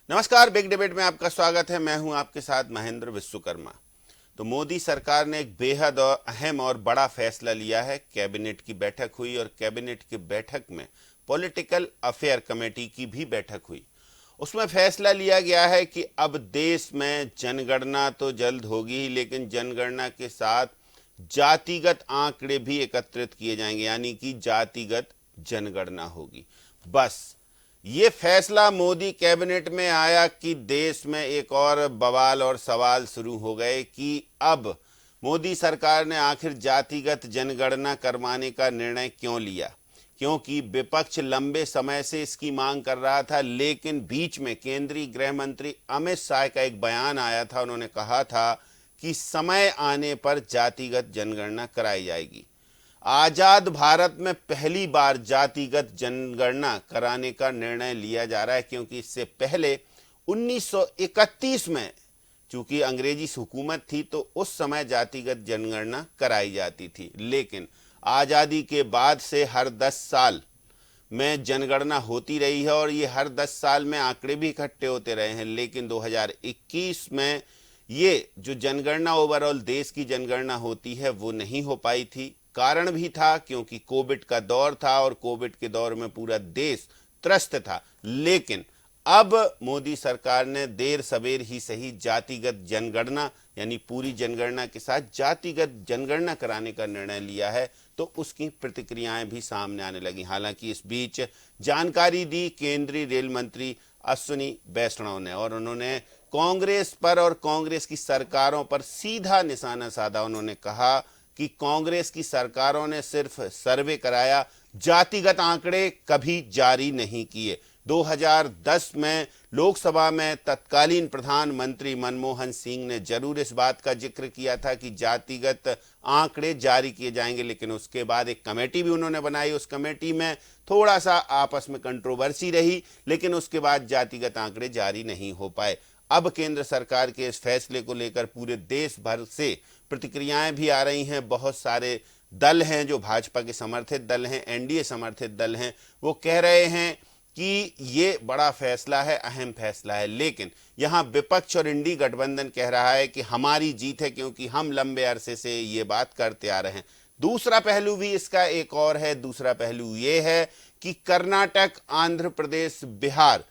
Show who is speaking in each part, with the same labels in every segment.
Speaker 1: नमस्कार, big debate में आपका स्वागत है। मैं हूं आपके साथ महेंद्र विश्वकर्मा। तो मोदी सरकार ने एक बेहद अहम और बड़ा फैसला लिया है। कैबिनेट की बैठक हुई और कैबिनेट की बैठक में पॉलिटिकल अफेयर कमेटी की भी बैठक हुई। उसमें फैसला लिया गया है कि अब देश में जनगणना तो जल्द होगी ही, लेकिन जनगणना के साथ जातिगत आंकड़े भी एकत्रित किए जाएंगे, यानी कि जातिगत जनगणना होगी। बस ये फैसला मोदी कैबिनेट में आया कि देश में एक और बवाल और सवाल शुरू हो गए कि अब मोदी सरकार ने आखिर जातिगत जनगणना करवाने का निर्णय क्यों लिया। क्योंकि विपक्ष लंबे समय से इसकी मांग कर रहा था, लेकिन बीच में केंद्रीय गृह मंत्री अमित शाह का एक बयान आया था। उन्होंने कहा था कि समय आने पर जातिगत जनगणना कराई जाएगी। आजाद भारत में पहली बार जातिगत जनगणना कराने का निर्णय लिया जा रहा है, क्योंकि इससे पहले 1931 में चूंकि अंग्रेजी हुकूमत थी तो उस समय जातिगत जनगणना कराई जाती थी, लेकिन आज़ादी के बाद से हर 10 साल में जनगणना होती रही है और ये हर 10 साल में आंकड़े भी इकट्ठे होते रहे हैं। लेकिन 2021 में ये जो जनगणना ओवरऑल देश की जनगणना होती है वो नहीं हो पाई थी। कारण भी था क्योंकि कोविड का दौर था और कोविड के दौर में पूरा देश त्रस्त था। लेकिन अब मोदी सरकार ने देर सवेर ही सही जातिगत जनगणना यानी पूरी जनगणना के साथ जातिगत जनगणना कराने का निर्णय लिया है, तो उसकी प्रतिक्रियाएं भी सामने आने लगी। हालांकि इस बीच जानकारी दी केंद्रीय रेल मंत्री अश्विनी वैष्णव ने, और उन्होंने कांग्रेस पर और कांग्रेस की सरकारों पर सीधा निशाना साधा। उन्होंने कहा कि कांग्रेस की सरकारों ने सिर्फ सर्वे कराया, जातिगत आंकड़े कभी जारी नहीं किए। 2010 में लोकसभा में तत्कालीन प्रधानमंत्री मनमोहन सिंह ने जरूर इस बात का जिक्र किया था कि जातिगत आंकड़े जारी किए जाएंगे, लेकिन उसके बाद एक कमेटी भी उन्होंने बनाई। उस कमेटी में थोड़ा सा आपस में कंट्रोवर्सी रही, लेकिन उसके बाद जातिगत आंकड़े जारी नहीं हो पाए। अब केंद्र सरकार के इस फैसले को लेकर पूरे देश भर से प्रतिक्रियाएं भी आ रही हैं। बहुत सारे दल हैं जो भाजपा के समर्थित दल हैं, एनडीए समर्थित दल हैं, वो कह रहे हैं कि ये बड़ा फैसला है, अहम फैसला है। लेकिन यहाँ विपक्ष और इंडी गठबंधन कह रहा है कि हमारी जीत है, क्योंकि हम लंबे अरसे से ये बात करते आ रहे हैं। दूसरा पहलू भी इसका एक और है। दूसरा पहलू ये है कि कर्नाटक, आंध्र प्रदेश, बिहार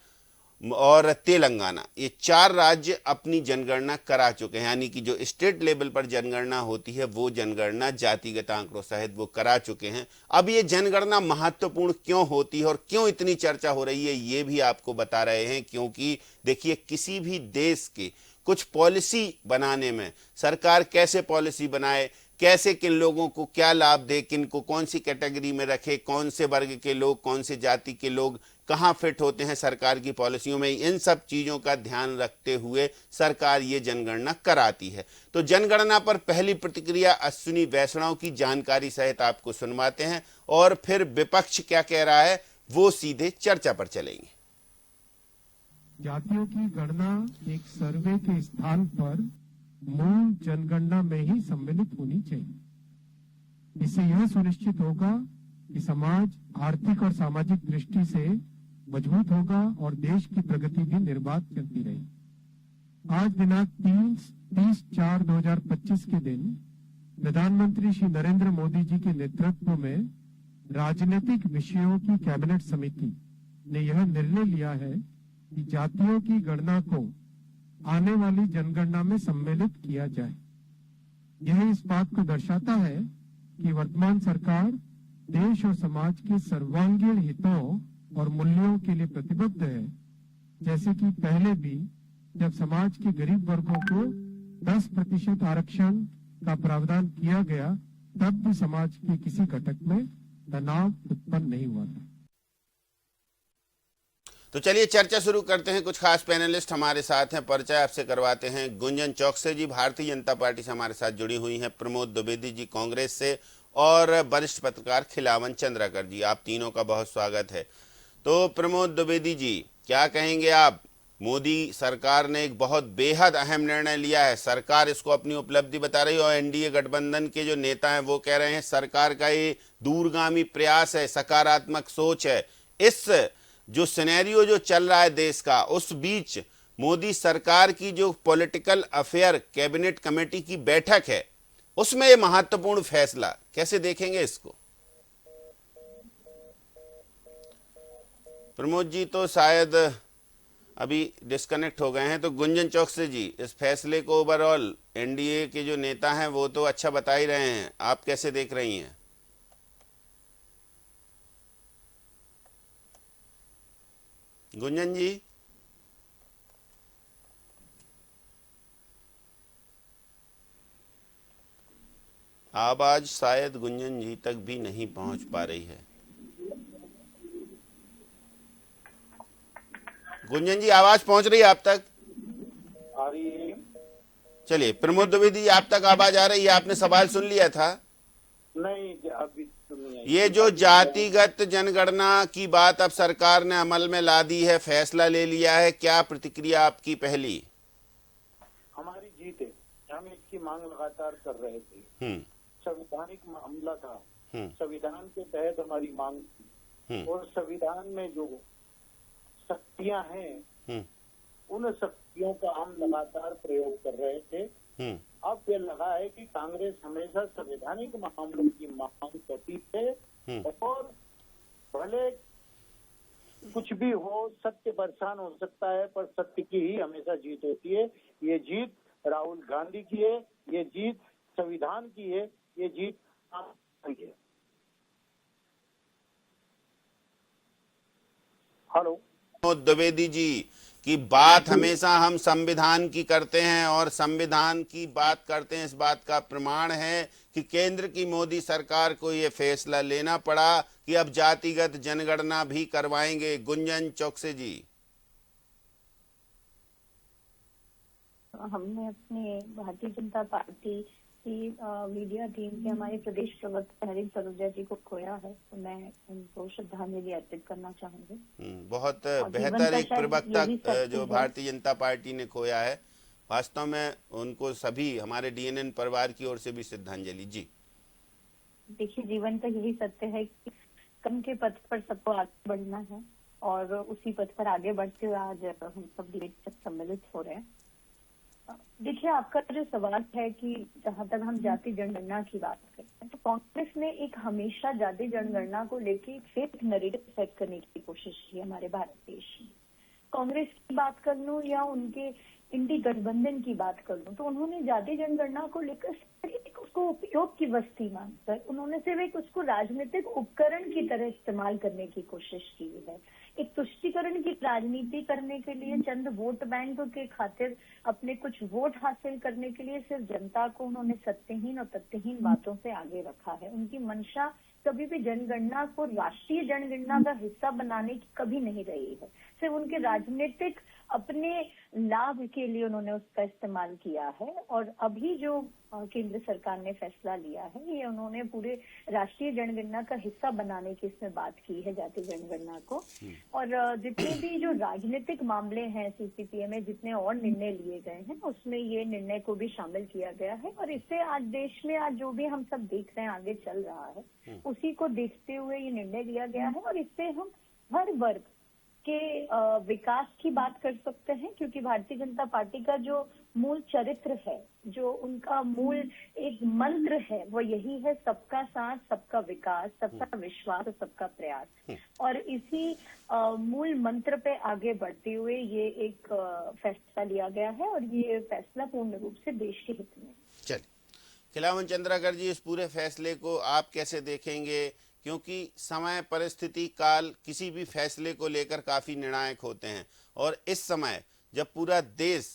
Speaker 1: और तेलंगाना, ये 4 राज्य अपनी जनगणना करा चुके हैं, यानी कि जो स्टेट लेवल पर जनगणना होती है वो जनगणना जातिगत आंकड़ों सहित वो करा चुके हैं। अब ये जनगणना महत्वपूर्ण क्यों होती है और क्यों इतनी चर्चा हो रही है, ये भी आपको बता रहे हैं। क्योंकि देखिए, किसी भी देश के कुछ पॉलिसी बनाने में सरकार कैसे पॉलिसी बनाए, कैसे किन लोगों को क्या लाभ दे, किन को कौन सी कैटेगरी में रखे, कौन से वर्ग के लोग, कौन से जाति के लोग कहाँ फिट होते हैं सरकार की पॉलिसियों में, इन सब चीज़ों का ध्यान रखते हुए सरकार ये जनगणना कराती है। तो जनगणना पर पहली प्रतिक्रिया अश्विनी वैष्णव की जानकारी सहित आपको सुनवाते हैं और फिर विपक्ष क्या कह रहा है वो सीधे चर्चा पर चलेंगे।
Speaker 2: जातियों की गणना एक सर्वे के स्थान पर मूल जनगणना में ही सम्मिलित होनी चाहिए। इससे यह सुनिश्चित होगा कि समाज आर्थिक और सामाजिक दृष्टि से मजबूत होगा और देश की प्रगति भी निर्बाध चलती रहेगी। आज दिनांक 30/4/2025 के दिन प्रधानमंत्री श्री नरेंद्र मोदी जी के नेतृत्व में राजनीतिक विषयों की कैबिनेट समिति ने यह निर्णय लिया है कि जातियों की गणना को आने वाली जनगणना में सम्मिलित किया जाए। यह इस बात को दर्शाता है कि वर्तमान सरकार देश और समाज के सर्वांगीण हितों और मूल्यों के लिए प्रतिबद्ध है। जैसे कि पहले भी जब समाज के गरीब वर्गों को 10% आरक्षण का प्रावधान किया गया, तब भी समाज के किसी घटक में तनाव उत्पन्न नहीं हुआ था।
Speaker 1: तो चलिए चर्चा शुरू करते हैं। कुछ खास पैनलिस्ट हमारे साथ हैं। परिचय आपसे करवाते हैं। गुंजन चौकसे जी भारतीय जनता पार्टी से हमारे साथ जुड़ी हुई हैं, प्रमोद द्विवेदी जी कांग्रेस से, और वरिष्ठ पत्रकार खिलावन चंद्राकर जी। आप तीनों का बहुत स्वागत है। तो प्रमोद द्विवेदी जी, क्या कहेंगे आप? मोदी सरकार ने एक बहुत बेहद अहम निर्णय लिया है। सरकार इसको अपनी उपलब्धि बता रही है और एनडीए गठबंधन के जो नेता हैं वो कह रहे हैं सरकार का ये दूरगामी प्रयास है, सकारात्मक सोच है। इस जो सिनेरियो जो चल रहा है देश का, उस बीच मोदी सरकार की जो पॉलिटिकल अफेयर कैबिनेट कमेटी की बैठक है, उसमें ये महत्वपूर्ण फैसला कैसे देखेंगे इसको? प्रमोद जी तो शायद अभी डिस्कनेक्ट हो गए हैं। तो गुंजन चौकसी जी, इस फैसले को ओवरऑल एनडीए के जो नेता हैं वो तो अच्छा बता ही रहे हैं, आप कैसे देख रही हैं? गुंजन जी, आवाज शायद गुंजन जी तक भी नहीं पहुंच पा रही है। गुंजन जी, आवाज पहुंच रही है आप तक?
Speaker 3: आ रही है।
Speaker 1: चलिए, प्रमोद द्विवेदी जी, आप तक आवाज आ रही है? आपने सवाल सुन लिया था?
Speaker 3: नहीं, अभी तो नहीं आई।
Speaker 1: ये जो जातिगत जनगणना की बात अब सरकार ने अमल में ला दी है, फैसला ले लिया है, क्या प्रतिक्रिया आपकी पहली?
Speaker 3: हमारी जीत है, हम इसकी मांग लगातार कर रहे थे। संवैधानिक मामला था, संविधान के तहत हमारी मांग थी और संविधान में जो शक्तियां हैं उन शक्तियों का हम लगातार प्रयोग कर रहे थे। अब ये लगा है कि कांग्रेस हमेशा संवैधानिक मामलों की मांग करती है और भले कुछ भी हो, सत्य बरसान हो सकता है पर सत्य की ही हमेशा जीत होती है। ये जीत राहुल गांधी की है, ये जीत संविधान की है, ये जीत आपकी है। हेलो
Speaker 1: द्विवेदी जी की बात हमेशा हम संविधान की करते हैं और संविधान की बात करते हैं, इस बात का प्रमाण है कि केंद्र की मोदी सरकार को ये फैसला लेना पड़ा कि अब जातिगत जनगणना भी करवाएंगे। गुंजन चौकसी जी,
Speaker 4: हमने अपने भारतीय जनता पार्टी की मीडिया टीम के हमारे प्रदेश प्रवक्ता हरीश सरोजा जी को खोया है, तो मैं उनको श्रद्धांजलि अर्पित करना चाहूंगी।
Speaker 1: बहुत
Speaker 4: और
Speaker 1: बेहतर
Speaker 4: जीवन का
Speaker 1: एक
Speaker 4: शायद
Speaker 1: प्रवक्ता
Speaker 4: यही सत्य
Speaker 1: जो
Speaker 4: है।
Speaker 1: भारतीय जनता पार्टी ने खोया है, वास्तव में उनको सभी हमारे डीएनएन परिवार की ओर से भी श्रद्धांजलि। जी
Speaker 4: देखिए, जीवन का यही सत्य है कि कर्म के पथ पर सबको आगे बढ़ना है और उसी पथ पर आगे बढ़ते हुए आज हम सब डिबेट तक सम्मिलित हो रहे हैं। देखिए, आपका जो सवाल है कि जहां तक हम जाति जनगणना की बात करते हैं, तो कांग्रेस ने एक हमेशा जाति जनगणना को लेके फेक नैरेटिव सेट करने की कोशिश की हमारे भारत देश में। कांग्रेस की बात कर लूं या उनके इंडी गठबंधन की बात कर लूं, तो उन्होंने जाति जनगणना को लेकर सिर्फ उसको उपयोग की वस्तु मानकर उन्होंने सिर्फ एक उसको राजनीतिक उपकरण की तरह इस्तेमाल करने की कोशिश की है। एक तुष्टीकरण की राजनीति करने के लिए, चंद वोट बैंक के खातिर अपने कुछ वोट हासिल करने के लिए सिर्फ जनता को उन्होंने सत्यहीन और तथ्यहीन बातों से आगे रखा है। उनकी मंशा कभी भी जनगणना को राष्ट्रीय जनगणना का हिस्सा बनाने की कभी नहीं रही है। सिर्फ उनके राजनीतिक अपने लाभ के लिए उन्होंने उसका इस्तेमाल किया है। और अभी जो केंद्र सरकार ने फैसला लिया है, ये उन्होंने पूरे राष्ट्रीय जनगणना का हिस्सा बनाने की इसमें बात की है, जाति जनगणना को। और जितने भी जो राजनीतिक मामले हैं सीसीपीए में, जितने और निर्णय लिए गए हैं, उसमें ये निर्णय को भी शामिल किया गया है। और इससे आज देश में आज जो भी हम सब देख रहे हैं आगे चल रहा है, उसी को देखते हुए ये निर्णय लिया गया है। और इससे हम हर वर्ग के विकास की बात कर सकते हैं, क्योंकि भारतीय जनता पार्टी का जो मूल चरित्र है, जो उनका मूल एक मंत्र है, वो यही है, सबका साथ, सबका विकास, सबका विश्वास और सबका प्रयास। और इसी मूल मंत्र पे आगे बढ़ते हुए ये एक फैसला लिया गया है और ये फैसला पूर्ण रूप से देश के हित में।
Speaker 1: चलिए, खिलावन चंद्राकर जी, इस पूरे फैसले को आप कैसे देखेंगे? क्योंकि समय, परिस्थिति, काल किसी भी फैसले को लेकर काफ़ी निर्णायक होते हैं और इस समय जब पूरा देश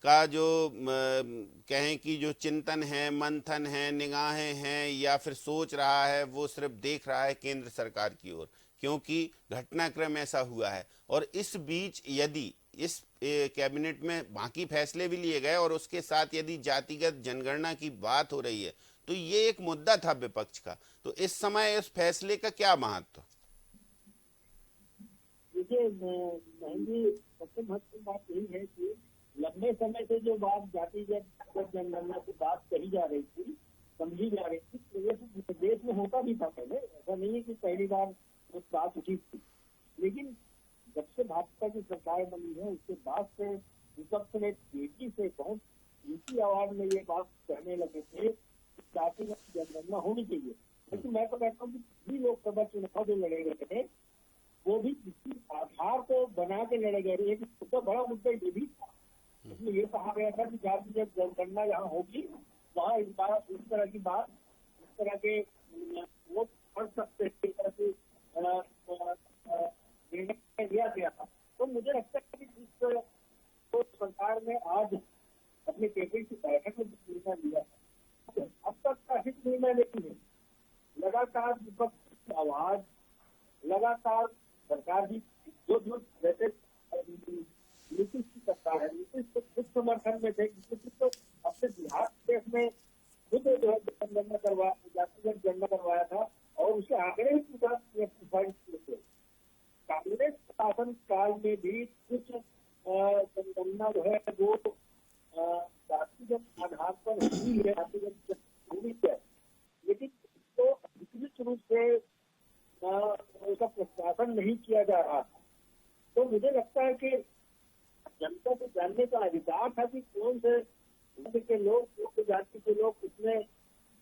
Speaker 1: का जो कहें कि जो चिंतन है, मंथन है, निगाहें हैं या फिर सोच रहा है, वो सिर्फ देख रहा है केंद्र सरकार की ओर, क्योंकि घटनाक्रम ऐसा हुआ है। और इस बीच यदि इस कैबिनेट में बाकी फैसले भी लिए गए और उसके साथ यदि जातिगत जनगणना की बात हो रही है, तो ये एक मुद्दा था विपक्ष का। तो इस समय इस फैसले का क्या महत्व?
Speaker 3: देखिए, सबसे महत्वपूर्ण बात यही है कि लंबे समय से जो बात जातिगत जनगणना की बात कही जा रही थी, समझी जा रही थी, तो ये देश में होता भी था पहले। ऐसा नहीं है कि पहली बार उस बात उठी थी, लेकिन जब से भाजपा की सरकार बनी है उसके बाद से विपक्ष ने तेजी से बहुत ऊंची आवाज में ये बात कहने लगे थे कि जातिगत जनगणना होनी चाहिए। लेकिन मैं तो कहता हूँ कि लोकसभा चुनाव जो लड़े गए थे वो भी किसी आधार को बना के लड़े गए। एक सबसे बड़ा मुद्दा ये भी था, इसमें ये कहा गया था कि जातिगत जनगणना जहाँ होगी वहाँ इस तरह की बात, इस तरह के वो पढ़ सकते हैं, इस तरह की निर्णय लिया गया था। तो मुझे लगता है कि जिस तो सरकार ने आज अपने कैबिनेट की बैठक में निर्णय लिया है, अब तक का हित निर्णय नहीं है। लगातार विपक्ष की आवाज, लगातार सरकार भी जो जैसे नीतीश की सरकार है, नीतीश तो खुद समर्थन में थे, नीतीश तो अपने बिहार प्रदेश में खुद जो है जनगणना करवाया, जातिगत जनगणना करवाया था और उसे आंकड़े भी सिफारिश किए थे। कांग्रेस शासन काल में भी कुछ जनगणना जो है वो जातिगत आधार पर हुई है, जातिगत हुई है, लेकिन इसको विस्तृत रूप से उसका प्रशासन नहीं किया जा रहा था। तो मुझे लगता है कि जनता को जानने का अधिकार था कि कौन से राज्य के लोग, कौन से जाति के लोग कितने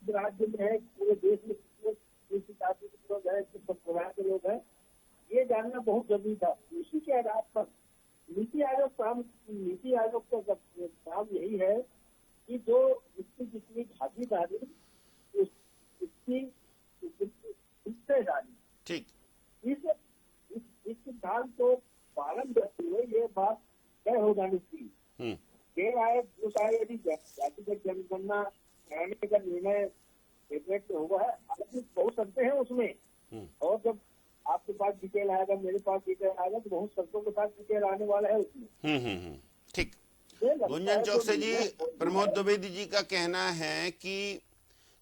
Speaker 3: राज्य में है, पूरे देश में कितने जाति के लोग हैं, किस संप्रदाय के लोग हैं, ये जानना बहुत जरूरी था। इसी के आधार पर नीति आयोग का काम यही है कि जो इसकी जितनी भागीदारी इसकी हिस्सेदारी,
Speaker 1: ठीक,
Speaker 3: इस सिद्धांत को पालन करते हुए ये बात तय हो जानी चाहिए। यदि जातिगत जनगणना कराने का निर्णय कैबिनेट में हुआ है, हालांकि बहुत शर्तें हैं उसमें, और जब आपके पास डिटेल आएगा, मेरे पास डिटेल आएगा, तो बहुत शर्तों के साथ डिटेल आने वाला है उसमें।
Speaker 1: ठीक। गुंजन चौकसे जी, प्रमोद द्विवेदी जी का कहना है कि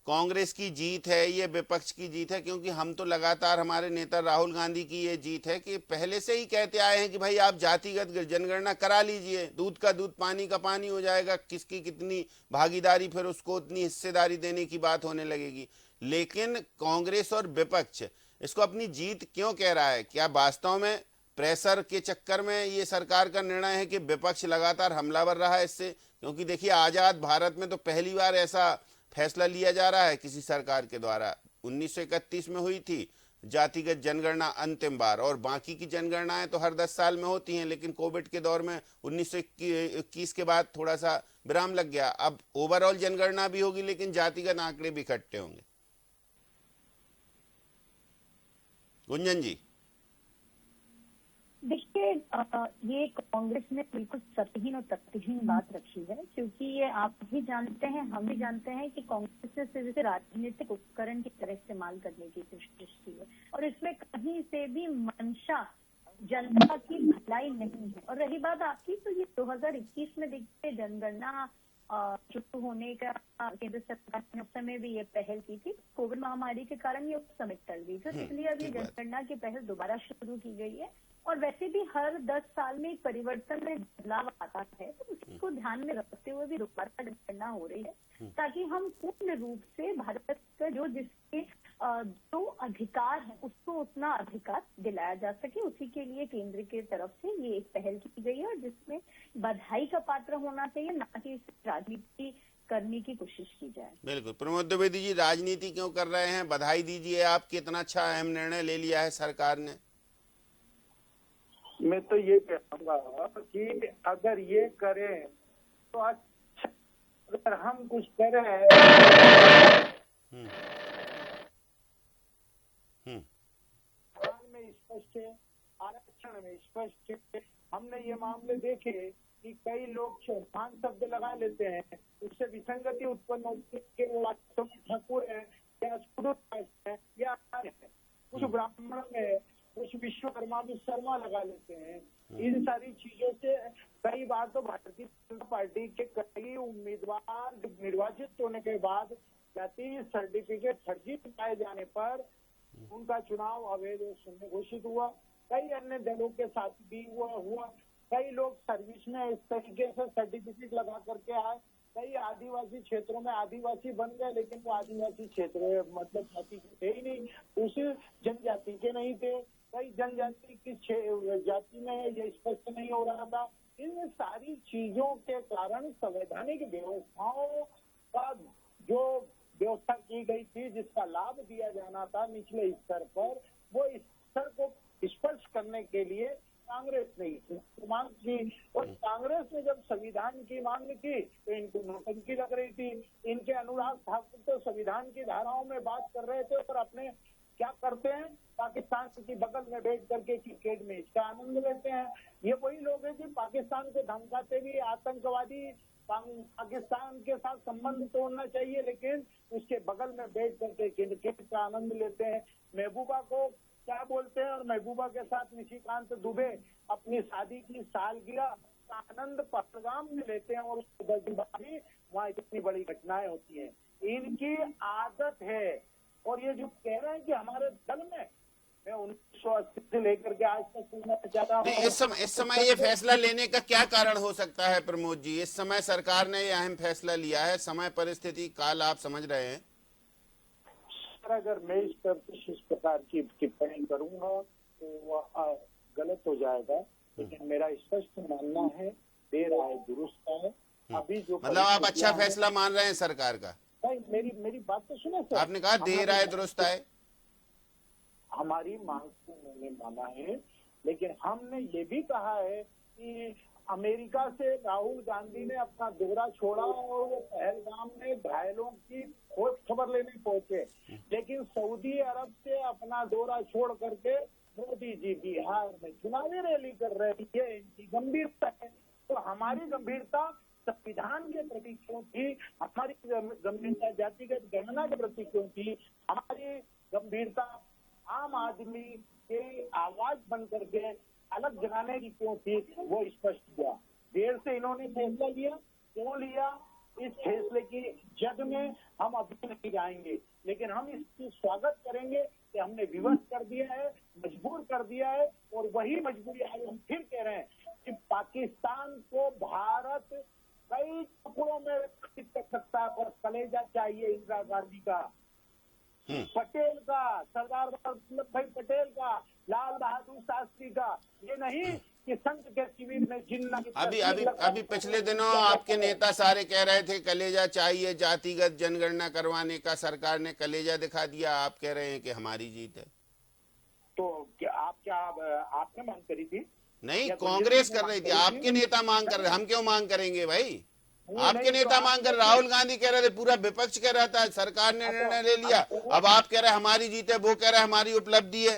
Speaker 1: कांग्रेस की जीत है, ये विपक्ष की जीत है, क्योंकि हम तो लगातार, हमारे नेता राहुल गांधी की ये जीत है कि पहले से ही कहते आए हैं कि भाई आप जातिगत जनगणना करा लीजिए, दूध का दूध पानी का पानी हो जाएगा, किसकी कितनी भागीदारी, फिर उसको उतनी हिस्सेदारी देने की बात होने लगेगी। लेकिन कांग्रेस और विपक्ष इसको अपनी जीत क्यों कह रहा है? क्या वास्तव में प्रेशर के चक्कर में ये सरकार का निर्णय है कि विपक्ष लगातार हमलावर रहा है इससे? क्योंकि देखिए, आजाद भारत में तो पहली बार ऐसा फैसला लिया जा रहा है किसी सरकार के द्वारा। 1931 में हुई थी जातिगत जनगणना अंतिम बार, और बाकी की जनगणनाएं तो हर 10 साल में होती हैं, लेकिन कोविड के दौर में 1921 के बाद थोड़ा सा विराम लग गया। अब ओवरऑल जनगणना भी होगी, लेकिन जातिगत आंकड़े भी इकट्ठे होंगे। गुंजन जी,
Speaker 4: देखिए, ये कांग्रेस ने बिल्कुल सतहीन और तथ्यहीन बात रखी है, क्योंकि ये आप भी जानते हैं, हम भी जानते हैं कि कांग्रेस ने सिर्फ इसे राजनीतिक उपकरण की तरह इस्तेमाल करने की कोशिश की है, और इसमें कहीं से भी मंशा जनता की भलाई नहीं है। और रही बात आपकी, तो ये 2021 में देखिए जनगणना शुरू होने का केंद्र सरकार ने उस समय भी ये पहल की थी, कोविड महामारी के कारण ये उस समय टल गई थी, इसलिए अभी जनगणना की पहल दोबारा शुरू की गई है। और वैसे भी हर 10 साल में एक परिवर्तन में बदलाव आता है, तो उसको ध्यान में रखते हुए भी दोबारा जनगणना हो रही है, ताकि हम पूर्ण रूप से भारत का जिसके जो अधिकार है उसको उतना अधिकार दिलाया जा सके, उसी के लिए केंद्र की तरफ से ये एक पहल की गई है, और जिसमें बधाई का पात्र होना चाहिए, ना कि राजनीति करने की कोशिश की जाए।
Speaker 1: बिल्कुल। प्रमोद द्विवेदी जी, राजनीति क्यों कर रहे हैं? बधाई दीजिए, आप कितना अच्छा अहम निर्णय ले लिया है सरकार ने।
Speaker 3: मैं तो ये कहूँगा कि अगर ये करें तो अच्छा, अगर हम कुछ करें में स्पष्ट है, आरक्षण में स्पष्ट है। हमने ये मामले देखे कि कई लोग चौहान शब्द लगा लेते हैं, उससे विसंगति उत्पन्न होती है, वो वास्तव में ठाकुर है या है या है, कुछ ब्राह्मण में कुछ विश्वकर्मा भी शर्मा लगा लेते हैं। इन सारी चीजों से कई बार तो भारतीय जनता पार्टी के कई उम्मीदवार निर्वाचित होने के बाद जाति सर्टिफिकेट फर्जी पाए जाने पर उनका चुनाव अवैध घोषित हुआ। कई अन्य दलों के साथ भी हुआ। कई लोग सर्विस में इस तरीके से सर्टिफिकेट लगा करके आए। कई आदिवासी क्षेत्रों में आदिवासी बन गए, लेकिन वो आदिवासी क्षेत्र मतलब जाति के थे ही नहीं, उस जनजाति के नहीं थे। कई जनजाति किस जाति में है ये स्पष्ट नहीं हो रहा था। इन सारी चीजों के कारण संवैधानिक व्यवस्थाओं का जो व्यवस्था की गई थी, जिसका लाभ दिया जाना था निचले स्तर पर, वो स्तर को स्पर्श करने के लिए कांग्रेस ने मांग की। और कांग्रेस ने जब संविधान की मांग की तो इनको नौटंकी लग रही थी। इनके अनुराग ठाकुर तो संविधान की धाराओं में बात कर रहे थे और अपने क्या करते हैं, पाकिस्तान की बगल में बैठ करके क्रिकेट मैच का आनंद लेते हैं। ये वही लोग हैं जो पाकिस्तान को धमकाते भी आतंकवादी पाकिस्तान के साथ संबंध तोड़ना चाहिए, लेकिन उसके बगल में बैठ करके क्रिकेट का आनंद लेते हैं। महबूबा को क्या बोलते हैं, और महबूबा के साथ निशिकांत दुबे अपनी शादी की सालगिरह का आनंद पहलगाम में लेते हैं और उसके 10 दिन बाद ही वहाँ इतनी बड़ी घटनाएं होती हैं। इनकी आदत है। और ये जो कह रहे हैं कि हमारे दल में, मैं 1980 से लेकर के आज तक सुनना चाहता हूँ,
Speaker 1: इस समय ये फैसला लेने का क्या कारण हो सकता है प्रमोद जी? इस समय सरकार ने ये अहम फैसला लिया है, समय परिस्थिति काल आप समझ रहे हैं।
Speaker 3: अगर मैं इस पर इस प्रकार की टिप्पणी करूंगा तो वह गलत हो जाएगा, लेकिन मेरा स्पष्ट मानना है देर आए दुरुस्त आए। अभी जो
Speaker 1: मतलब आप अच्छा फैसला मान रहे हैं सरकार का?
Speaker 3: नहीं, मेरी बात तो सुने सर।
Speaker 1: आपने कहा देर आए दुरुस्त आए।
Speaker 3: हमारी मांग को मैंने माना है, लेकिन हमने ये भी कहा है कि अमेरिका से राहुल गांधी ने अपना दौरा छोड़ा और वो पहलगाम में घायलों की खोज खबर लेने पहुंचे, लेकिन सऊदी अरब से अपना दौरा छोड़ करके मोदी जी बिहार में चुनावी रैली कर रहे हैं। ये इनकी गंभीरता है। तो हमारी गंभीरता संविधान के प्रति क्यों थी, हमारी गंभीरता जातिगत गणना के प्रति क्यों थी, हमारी गंभीरता आम आदमी के आवाज बन करके अलग जगाने की क्यों थी, वो स्पष्ट हुआ। देर से इन्होंने फैसला लिया, क्यों लिया, इस फैसले की जद में हम अभी नहीं जाएंगे, लेकिन हम इसकी स्वागत करेंगे कि हमने विवश कर दिया है, मजबूर कर दिया है। और वही मजबूरी आज हम फिर कह रहे हैं कि पाकिस्तान को भारत कई टुकड़ों में विभाजित कर सकता है, पर कलेजा चाहिए इंदिरा गांधी का, पटेल का, सरदार वल्लभ भाई पटेल का, लाल बहादुर शास्त्री का। ये नहीं कि संत के शिविर में जिन्ना की
Speaker 1: अभी पिछले दिनों आपके नेता सारे कह रहे थे कलेजा चाहिए, जातिगत जनगणना करवाने का सरकार ने कलेजा दिखा दिया। आप कह रहे हैं कि हमारी जीत है।
Speaker 3: तो क्या आपने मांग करी थी?
Speaker 1: नहीं, कांग्रेस कर रही थी, आपके नेता मांग कर रहे। हम क्यों मांग करेंगे भाई? आपके नेता मांग कर, राहुल गांधी कह रहे थे, पूरा विपक्ष कह रहा था, सरकार ने निर्णय ले लिया। अब आप कह रहे हैं हमारी जीत है, वो कह रहे हैं हमारी उपलब्धि है।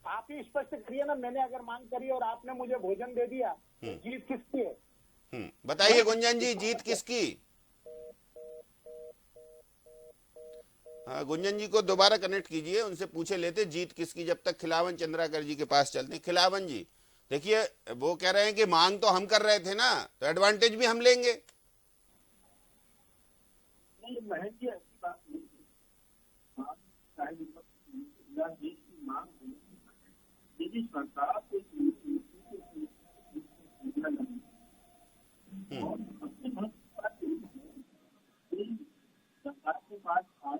Speaker 3: आप ही स्पष्ट करिए ना। मैंने अगर मांग करी और आपने मुझे भोजन दे दिया, तो जीत किसकी है?
Speaker 1: बताइए गुंजन जी, जीत किसकी? हाँ, गुंजन जी को दोबारा कनेक्ट कीजिए, उनसे पूछे लेते जीत किसकी, जब तक खिलावन चंद्राकर जी के पास चलते हैं। खिलावन जी देखिए, वो कह रहे हैं कि मांग तो हम कर रहे थे ना, तो एडवांटेज भी हम लेंगे।
Speaker 3: नहीं, महज जी ऐसी बात नहीं है। यदि सरकार को सरकार के पास आज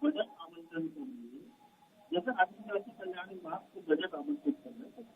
Speaker 3: बजट आमंत्रण के लिए, जैसे आदिवासी कल्याण विभाग को बजट आमंत्रित करना है,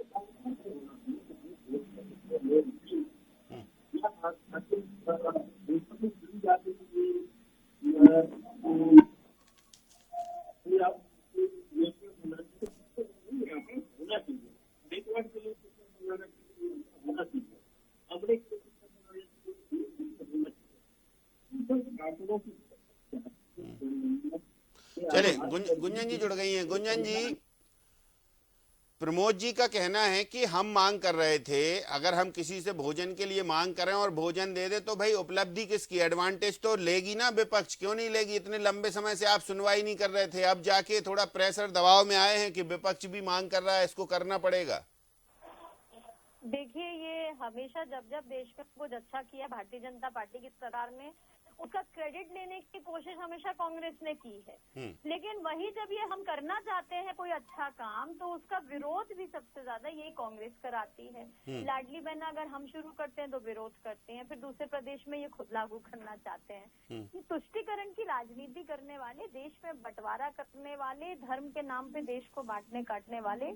Speaker 1: चले गुंजन जी जुड़ गई हैं। गुंजन जी, प्रमोद जी का कहना है कि हम मांग कर रहे थे, अगर हम किसी से भोजन के लिए मांग करें और भोजन दे दे तो भाई उपलब्धि किसकी? एडवांटेज तो लेगी ना विपक्ष, क्यों नहीं लेगी? इतने लंबे समय से आप सुनवाई नहीं कर रहे थे, अब जाके थोड़ा प्रेशर दबाव में आए हैं कि विपक्ष भी मांग कर रहा है, इसको करना पड़ेगा।
Speaker 4: देखिए, ये हमेशा जब जब देश में कुछ अच्छा किया भारतीय जनता पार्टी की सरकार में,
Speaker 5: उसका क्रेडिट लेने की कोशिश हमेशा कांग्रेस ने की है। लेकिन वही जब ये हम करना चाहते हैं कोई अच्छा काम, तो उसका विरोध भी सबसे ज्यादा यही कांग्रेस कराती है। लाडली बहन अगर हम शुरू करते हैं तो विरोध करते हैं, फिर दूसरे प्रदेश में ये खुद लागू करना चाहते हैं। ये तुष्टीकरण की राजनीति करने वाले, देश में बंटवारा करने वाले, धर्म के नाम पे देश को बांटने काटने वाले,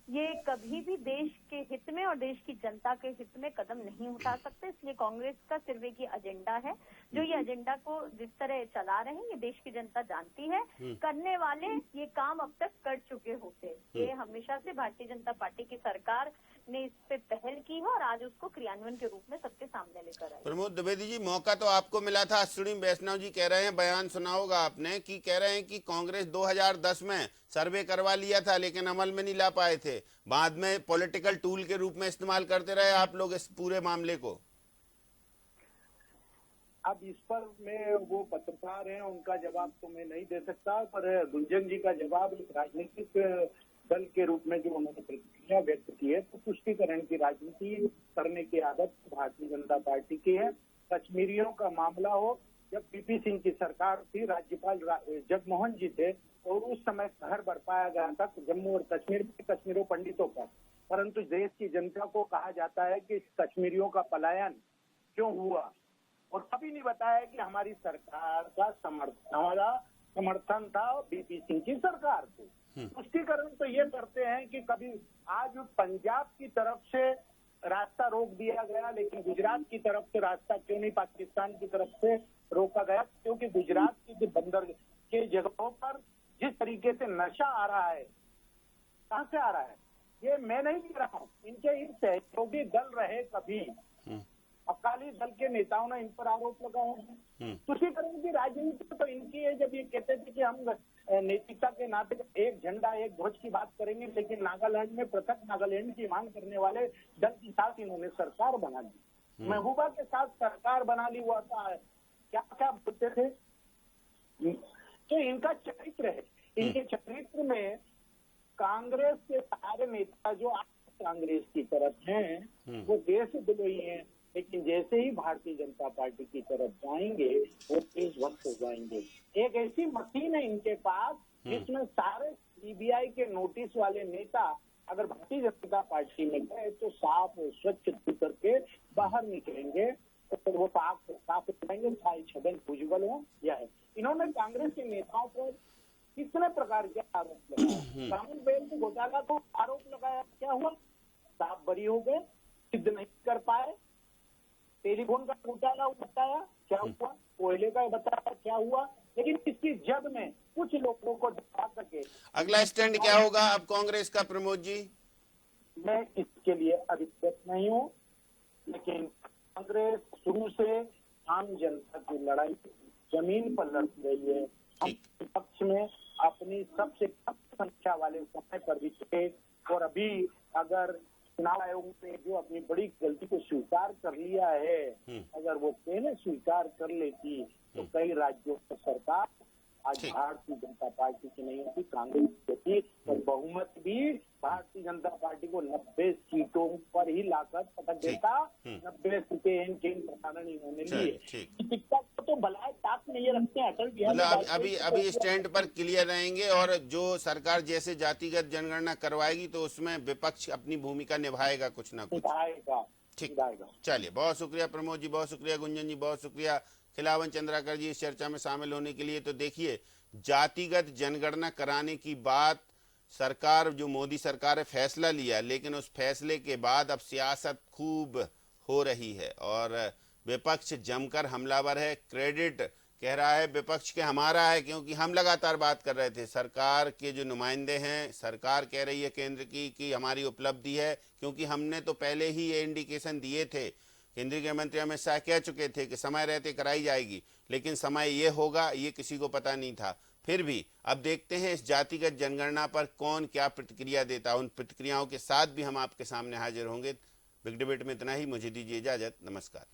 Speaker 5: ये कभी भी देश के हित में और देश की जनता के हित में कदम नहीं उठा सकते। इसलिए कांग्रेस का सिर्फ एक ही एजेंडा है, जो ये एजेंडा को जिस तरह चला रहे हैं ये देश की जनता जानती है। करने वाले ये काम अब तक कर चुके होते, ये हमेशा से भारतीय जनता पार्टी की सरकार ने इस पे पहल की है और आज उसको क्रियान्वयन के रूप में सबके सामने लेकर आए।
Speaker 1: प्रमोद द्विवेदी जी, मौका तो आपको मिला था। अश्विनी वैष्णव जी कह रहे हैं, बयान सुना होगा आपने, कि कह रहे हैं कि कांग्रेस 2010 में सर्वे करवा लिया था लेकिन अमल में नहीं ला पाए थे, बाद में पॉलिटिकल टूल के रूप में इस्तेमाल करते रहे आप लोग इस पूरे मामले को।
Speaker 3: अब इस पर मैं, वो पत्रकार हैं, उनका जवाब तो मैं नहीं दे सकता, पर गुंजन जी का जवाब एक राजनीतिक दल के रूप में जो उन्होंने प्रतिक्रिया व्यक्त की है, तो तुष्टीकरण की राजनीति करने की आदत भारतीय जनता पार्टी की है। कश्मीरियों का मामला हो, जब पीपी सिंह की सरकार थी, राज्यपाल जगमोहन जी थे, और उस समय कहर बरपाया गया था जम्मू और कश्मीर में कश्मीरों पंडितों पर, परंतु देश की जनता को कहा जाता है कि कश्मीरियों का पलायन क्यों हुआ, और कभी नहीं बताया कि हमारी सरकार का हमारा समर्थन था बीपी सिंह की सरकार को। तुष्टीकरण तो ये करते हैं कि कभी आज पंजाब की तरफ से रास्ता रोक दिया गया, लेकिन गुजरात की तरफ से रास्ता क्यों नहीं पाकिस्तान की तरफ से रोका गया, क्योंकि गुजरात की जो बंदर के जगहों पर जिस तरीके से नशा आ रहा है, कहाँ से आ रहा है, ये मैं नहीं कह रहा हूँ, इनके इन सहयोगी दल रहे कभी अकाली दल के नेताओं ने इन पर आरोप लगाया है। तुष्टीकरण की राजनीति तो इनकी है। जब ये कहते थे कि हम नैतिकता के नाते एक झंडा एक ध्वज की बात करेंगे, लेकिन नागालैंड में पृथक नागालैंड की मांग करने वाले दल के साथ इन्होंने सरकार बना ली, महबूबा के साथ सरकार बना ली, हुआ था क्या क्या बोलते थे। तो इनका चरित्र है, इनके चरित्र में कांग्रेस के सारे नेता जो कांग्रेस की तरफ हैं वो देशद्रोही हैं, लेकिन जैसे ही भारतीय जनता पार्टी की तरफ जाएंगे वो देशभक्त हो जाएंगे। एक ऐसी मशीन है इनके पास जिसमें सारे सीबीआई के नोटिस वाले नेता अगर भारतीय जनता पार्टी में गए तो साफ और स्वच्छ करके बाहर निकलेंगे, तो वो साफ हो जाएंगे, चाहे छगन भुजबल हो या है। इन्होंने कांग्रेस के नेताओं पर कितने प्रकार के आरोप लगाए, कानून घोटाला को आरोप लगाया, क्या हुआ, साफ बरी हो गए, सिद्ध नहीं कर पाए। टेलीफोन का घोटाला बताया, क्या हुआ, कोयले का बताया, क्या हुआ, लेकिन इसकी जड़ में कुछ लोगों को दिखा सके।
Speaker 1: अगला स्टैंड क्या होगा अब कांग्रेस का, प्रमोद जी? मैं
Speaker 3: इसके लिए अधिकृत नहीं हूँ, लेकिन कांग्रेस शुरू से आम जनता की लड़ाई जमीन पर लड़ रही है। विपक्ष में अपनी सबसे कम संख्या वाले समय पर भी थे, और अभी अगर चुनाव आयोग ने जो अपनी बड़ी गलती को स्वीकार कर लिया है, अगर वो पहले स्वीकार कर लेती तो कई राज्यों की सरकार आज भारतीय जनता पार्टी की नहीं होती, कांग्रेस की होती, और बहुमत भी भारतीय जनता पार्टी को 90 सीटों पर ही लाकर पटक देता। 90 सीटें प्रसारण इन्होंने लिए, तो भलाई ताक में ये रखते हैं अटल बिहारी।
Speaker 1: अभी स्टैंड पर क्लियर रहेंगे, और जो सरकार जैसे जातिगत जनगणना करवाएगी तो उसमें विपक्ष अपनी भूमिका निभाएगा कुछ ना कुछ। ठीक, चलिए, बहुत शुक्रिया प्रमोद जी, बहुत शुक्रिया गुंजन जी, बहुत शुक्रिया खिलावन चंद्राकर जी इस चर्चा में शामिल होने के लिए। तो देखिए, जातिगत जनगणना कराने की बात सरकार, जो मोदी सरकार ने फैसला लिया, लेकिन उस फैसले के बाद अब सियासत खूब हो रही है और विपक्ष जमकर हमलावर है। क्रेडिट कह रहा है विपक्ष के हमारा है, क्योंकि हम लगातार बात कर रहे थे। सरकार के जो नुमाइंदे हैं, सरकार कह रही है केंद्र की कि हमारी उपलब्धि है, क्योंकि हमने तो पहले ही ये इंडिकेशन दिए थे। केंद्रीय गृह मंत्री अमित शाह कह चुके थे कि समय रहते कराई जाएगी, लेकिन समय ये होगा ये किसी को पता नहीं था। फिर भी अब देखते हैं इस जातिगत जनगणना पर कौन क्या प्रतिक्रिया देता। उन प्रतिक्रियाओं के साथ भी हम आपके सामने हाजिर होंगे। बिग डिबेट में इतना ही, मुझे दीजिए इजाजत, नमस्कार।